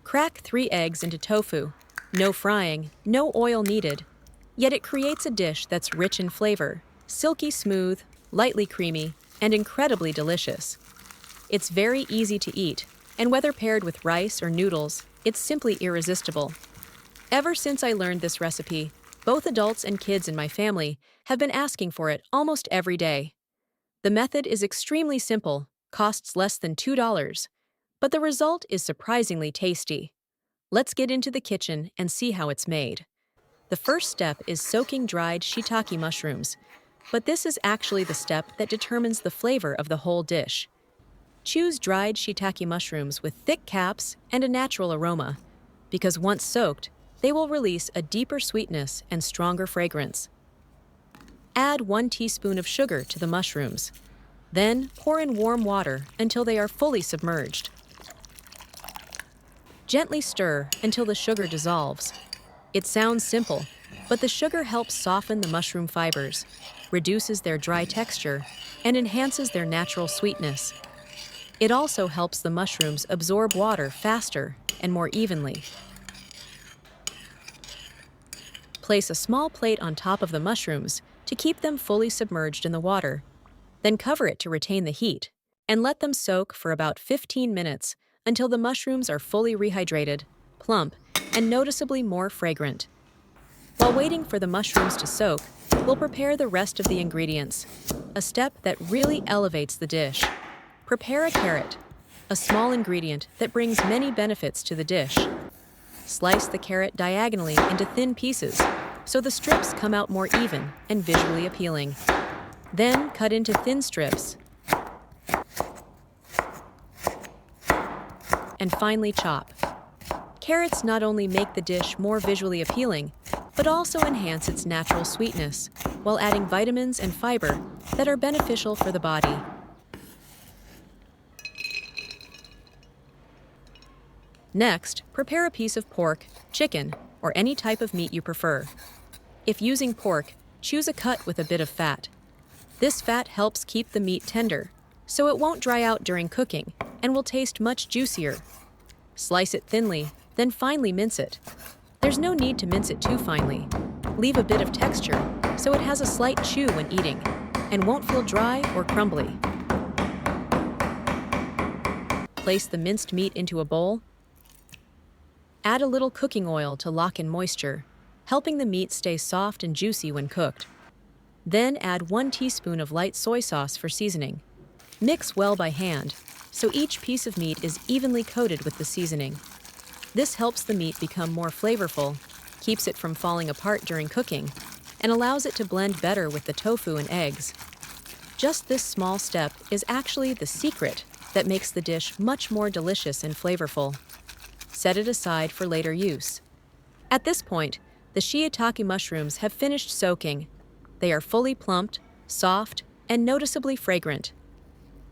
Crack 3 eggs into tofu. No frying, no oil needed. Yet it creates a dish that's rich in flavor, silky smooth, lightly creamy, and incredibly delicious. It's very easy to eat, and whether paired with rice or noodles, it's simply irresistible. Ever since I learned this recipe, both adults and kids in my family have been asking for it almost every day. The method is extremely simple, costs less than $2, but the result is surprisingly tasty. Let's get into the kitchen and see how it's made. The first step is soaking dried shiitake mushrooms, but this is actually the step that determines the flavor of the whole dish. Choose dried shiitake mushrooms with thick caps and a natural aroma, because once soaked, they will release a deeper sweetness and stronger fragrance. Add 1 teaspoon of sugar to the mushrooms. Then pour in warm water until they are fully submerged. Gently stir until the sugar dissolves. It sounds simple, but the sugar helps soften the mushroom fibers, reduces their dry texture, and enhances their natural sweetness. It also helps the mushrooms absorb water faster and more evenly. Place a small plate on top of the mushrooms to keep them fully submerged in the water. Then cover it to retain the heat, and let them soak for about 15 minutes until the mushrooms are fully rehydrated, plump, and noticeably more fragrant. While waiting for the mushrooms to soak, we'll prepare the rest of the ingredients, a step that really elevates the dish. Prepare a carrot, a small ingredient that brings many benefits to the dish. Slice the carrot diagonally into thin pieces, so the strips come out more even and visually appealing. Then cut into thin strips and finely chop. Carrots not only make the dish more visually appealing, but also enhance its natural sweetness, while adding vitamins and fiber that are beneficial for the body. Next, prepare a piece of pork, chicken, or any type of meat you prefer. If using pork, choose a cut with a bit of fat. This fat helps keep the meat tender, so it won't dry out during cooking and will taste much juicier. Slice it thinly, then finely mince it. There's no need to mince it too finely. Leave a bit of texture so it has a slight chew when eating and won't feel dry or crumbly. Place the minced meat into a bowl. Add a little cooking oil to lock in moisture, helping the meat stay soft and juicy when cooked. Then add 1 teaspoon of light soy sauce for seasoning. Mix well by hand, so each piece of meat is evenly coated with the seasoning. This helps the meat become more flavorful, keeps it from falling apart during cooking, and allows it to blend better with the tofu and eggs. Just this small step is actually the secret that makes the dish much more delicious and flavorful. Set it aside for later use. At this point, the shiitake mushrooms have finished soaking. They are fully plumped, soft, and noticeably fragrant.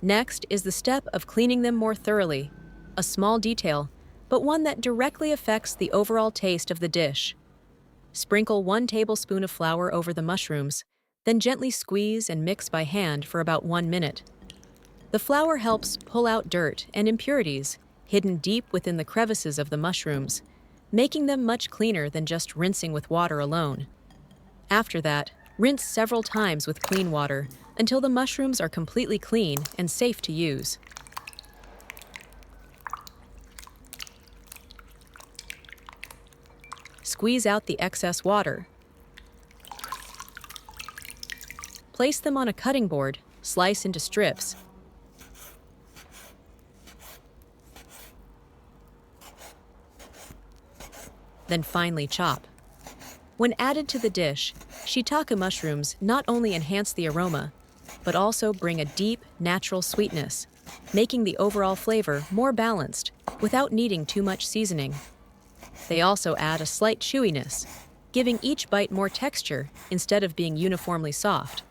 Next is the step of cleaning them more thoroughly, a small detail, but one that directly affects the overall taste of the dish. Sprinkle 1 tablespoon of flour over the mushrooms, then gently squeeze and mix by hand for about 1 minute. The flour helps pull out dirt and impurities hidden deep within the crevices of the mushrooms, making them much cleaner than just rinsing with water alone. After that, rinse several times with clean water until the mushrooms are completely clean and safe to use. Squeeze out the excess water. Place them on a cutting board, slice into strips, then finely chop. When added to the dish, shiitake mushrooms not only enhance the aroma, but also bring a deep, natural sweetness, making the overall flavor more balanced without needing too much seasoning. They also add a slight chewiness, giving each bite more texture instead of being uniformly soft.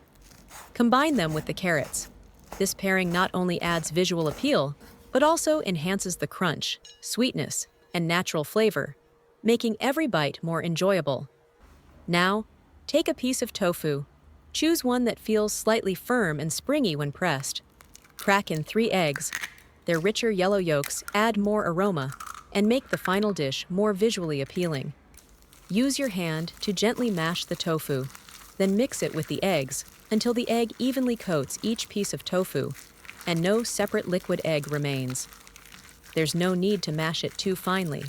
Combine them with the carrots. This pairing not only adds visual appeal, but also enhances the crunch, sweetness, and natural flavor, making every bite more enjoyable. Now, take a piece of tofu. Choose one that feels slightly firm and springy when pressed. Crack in 3 eggs. Their richer yellow yolks add more aroma, and make the final dish more visually appealing. Use your hand to gently mash the tofu, then mix it with the eggs until the egg evenly coats each piece of tofu and no separate liquid egg remains. There's no need to mash it too finely.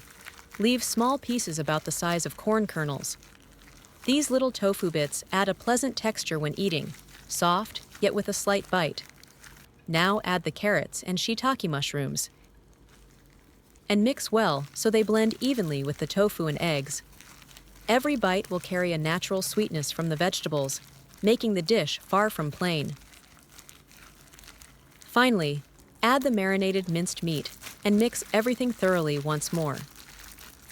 Leave small pieces about the size of corn kernels. These little tofu bits add a pleasant texture when eating, soft yet with a slight bite. Now add the carrots and shiitake mushrooms and mix well so they blend evenly with the tofu and eggs. Every bite will carry a natural sweetness from the vegetables, making the dish far from plain. Finally, add the marinated minced meat and mix everything thoroughly once more.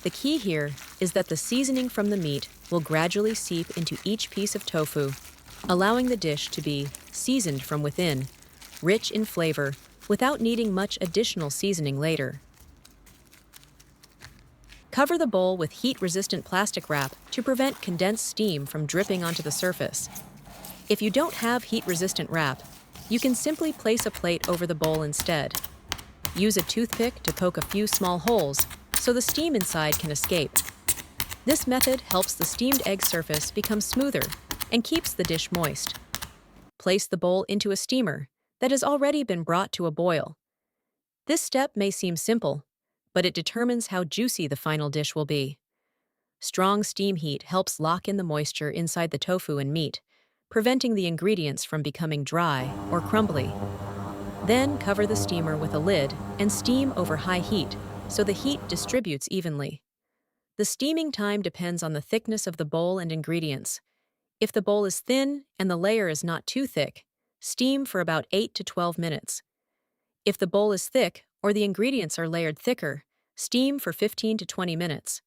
The key here is that the seasoning from the meat will gradually seep into each piece of tofu, allowing the dish to be seasoned from within, rich in flavor, without needing much additional seasoning later. Cover the bowl with heat-resistant plastic wrap to prevent condensed steam from dripping onto the surface. If you don't have heat-resistant wrap, you can simply place a plate over the bowl instead. Use a toothpick to poke a few small holes so the steam inside can escape. This method helps the steamed egg surface become smoother and keeps the dish moist. Place the bowl into a steamer that has already been brought to a boil. This step may seem simple, but it determines how juicy the final dish will be. Strong steam heat helps lock in the moisture inside the tofu and meat, preventing the ingredients from becoming dry or crumbly. Then cover the steamer with a lid and steam over high heat so the heat distributes evenly. The steaming time depends on the thickness of the bowl and ingredients. If the bowl is thin and the layer is not too thick, steam for about 8 to 12 minutes. If the bowl is thick or the ingredients are layered thicker, steam for 15 to 20 minutes.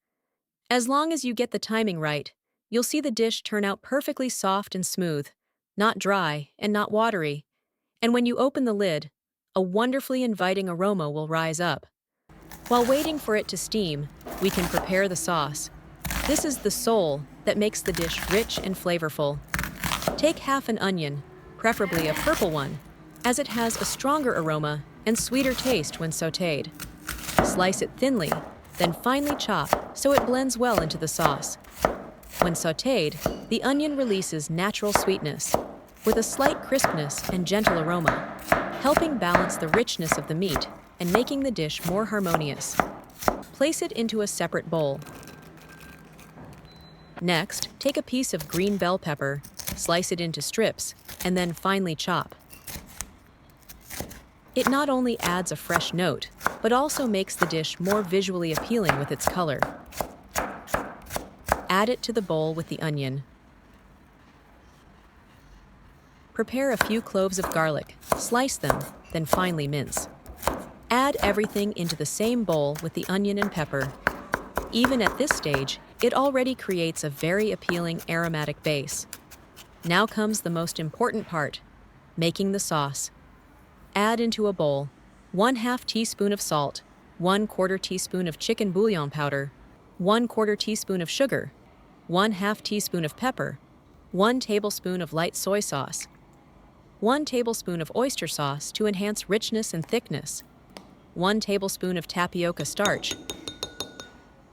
As long as you get the timing right, you'll see the dish turn out perfectly soft and smooth, not dry and not watery. And when you open the lid, a wonderfully inviting aroma will rise up. While waiting for it to steam, we can prepare the sauce. This is the soul that makes the dish rich and flavorful. Take half an onion, preferably a purple one, as it has a stronger aroma and sweeter taste when sautéed. Slice it thinly, then finely chop so it blends well into the sauce. When sautéed, the onion releases natural sweetness, with a slight crispness and gentle aroma, helping balance the richness of the meat and making the dish more harmonious. Place it into a separate bowl. Next, take a piece of green bell pepper, slice it into strips, and then finely chop. It not only adds a fresh note, but also makes the dish more visually appealing with its color. Add it to the bowl with the onion. Prepare a few cloves of garlic, slice them, then finely mince. Add everything into the same bowl with the onion and pepper. Even at this stage, it already creates a very appealing aromatic base. Now comes the most important part, making the sauce. Add into a bowl 1/2 teaspoon of salt, 1/4 teaspoon of chicken bouillon powder, 1/4 teaspoon of sugar, 1/2 teaspoon of pepper, 1 tablespoon of light soy sauce, 1 tablespoon of oyster sauce to enhance richness and thickness, 1 tablespoon of tapioca starch,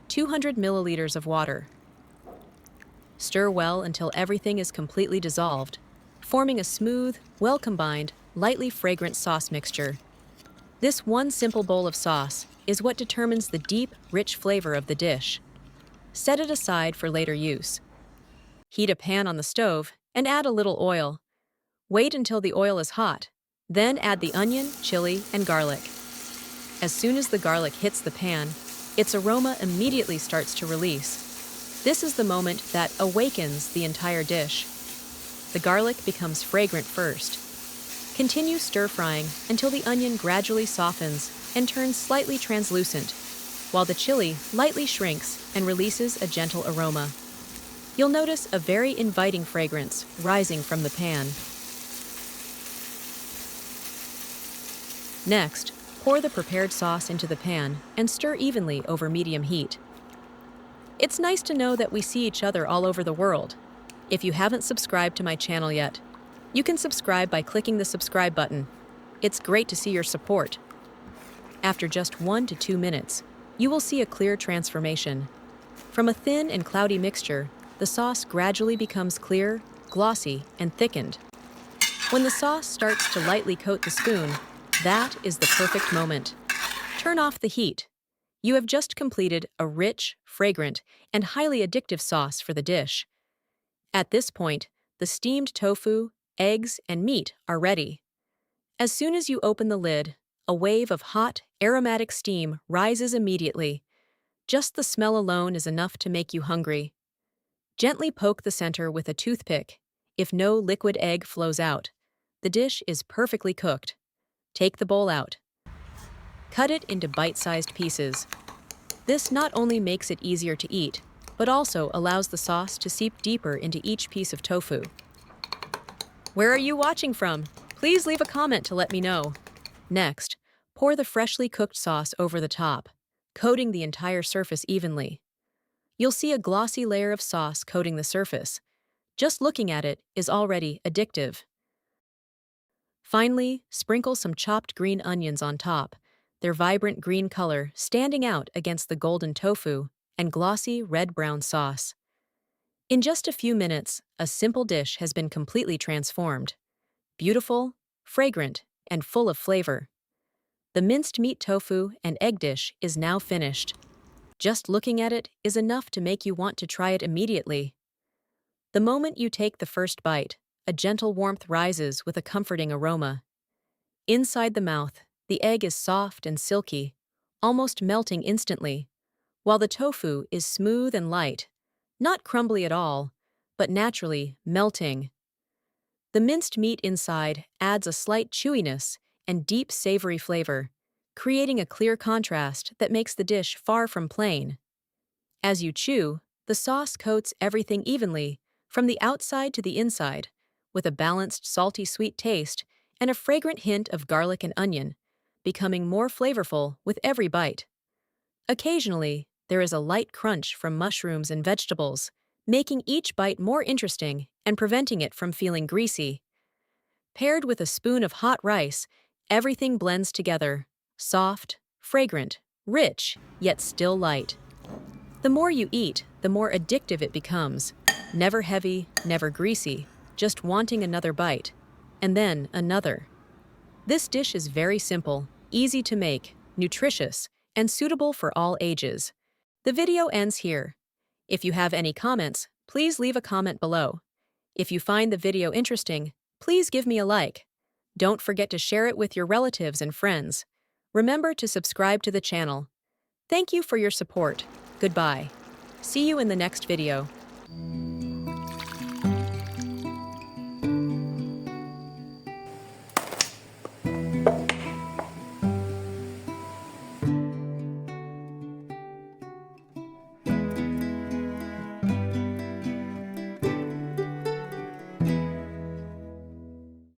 200 milliliters of water. Stir well until everything is completely dissolved, forming a smooth, well-combined, lightly fragrant sauce mixture. This one simple bowl of sauce is what determines the deep, rich flavor of the dish. Set it aside for later use. Heat a pan on the stove and add a little oil. Wait until the oil is hot, then add the onion, chili, and garlic. As soon as the garlic hits the pan, its aroma immediately starts to release. This is the moment that awakens the entire dish. The garlic becomes fragrant first. Continue stir-frying until the onion gradually softens and turns slightly translucent, while the chili lightly shrinks and releases a gentle aroma. You'll notice a very inviting fragrance rising from the pan. Next, pour the prepared sauce into the pan and stir evenly over medium heat. It's nice to know that we see each other all over the world. If you haven't subscribed to my channel yet, you can subscribe by clicking the subscribe button. It's great to see your support. After just 1 to 2 minutes, You will see a clear transformation. From a thin and cloudy mixture, the sauce gradually becomes clear, glossy, and thickened. When the sauce starts to lightly coat the spoon, that is the perfect moment. Turn off the heat. You have just completed a rich, fragrant, and highly addictive sauce for the dish. At this point, the steamed tofu, eggs, and meat are ready. As soon as you open the lid, a wave of hot, aromatic steam rises immediately. Just the smell alone is enough to make you hungry. Gently poke the center with a toothpick. If no liquid egg flows out, the dish is perfectly cooked. Take the bowl out. Cut it into bite-sized pieces. This not only makes it easier to eat, but also allows the sauce to seep deeper into each piece of tofu. Where are you watching from? Please leave a comment to let me know. Next, pour the freshly cooked sauce over the top, coating the entire surface evenly. You'll see a glossy layer of sauce coating the surface. Just looking at it is already addictive. Finally, sprinkle some chopped green onions on top, their vibrant green color standing out against the golden tofu and glossy red-brown sauce. In just a few minutes, a simple dish has been completely transformed. Beautiful, fragrant, and full of flavor. The minced meat tofu and egg dish is now finished. Just looking at it is enough to make you want to try it immediately. The moment you take the first bite, a gentle warmth rises with a comforting aroma. Inside the mouth, the egg is soft and silky, almost melting instantly, while the tofu is smooth and light, not crumbly at all, but naturally melting. The minced meat inside adds a slight chewiness and deep savory flavor, creating a clear contrast that makes the dish far from plain. As you chew, the sauce coats everything evenly, from the outside to the inside, with a balanced salty-sweet taste and a fragrant hint of garlic and onion, becoming more flavorful with every bite. Occasionally, there is a light crunch from mushrooms and vegetables, making each bite more interesting and preventing it from feeling greasy. Paired with a spoon of hot rice, everything blends together, soft, fragrant, rich, yet still light. The more you eat, the more addictive it becomes. Never heavy, never greasy, just wanting another bite. And then another. This dish is very simple, easy to make, nutritious, and suitable for all ages. The video ends here. If you have any comments, please leave a comment below. If you find the video interesting, please give me a like. Don't forget to share it with your relatives and friends. Remember to subscribe to the channel. Thank you for your support. Goodbye. See you in the next video.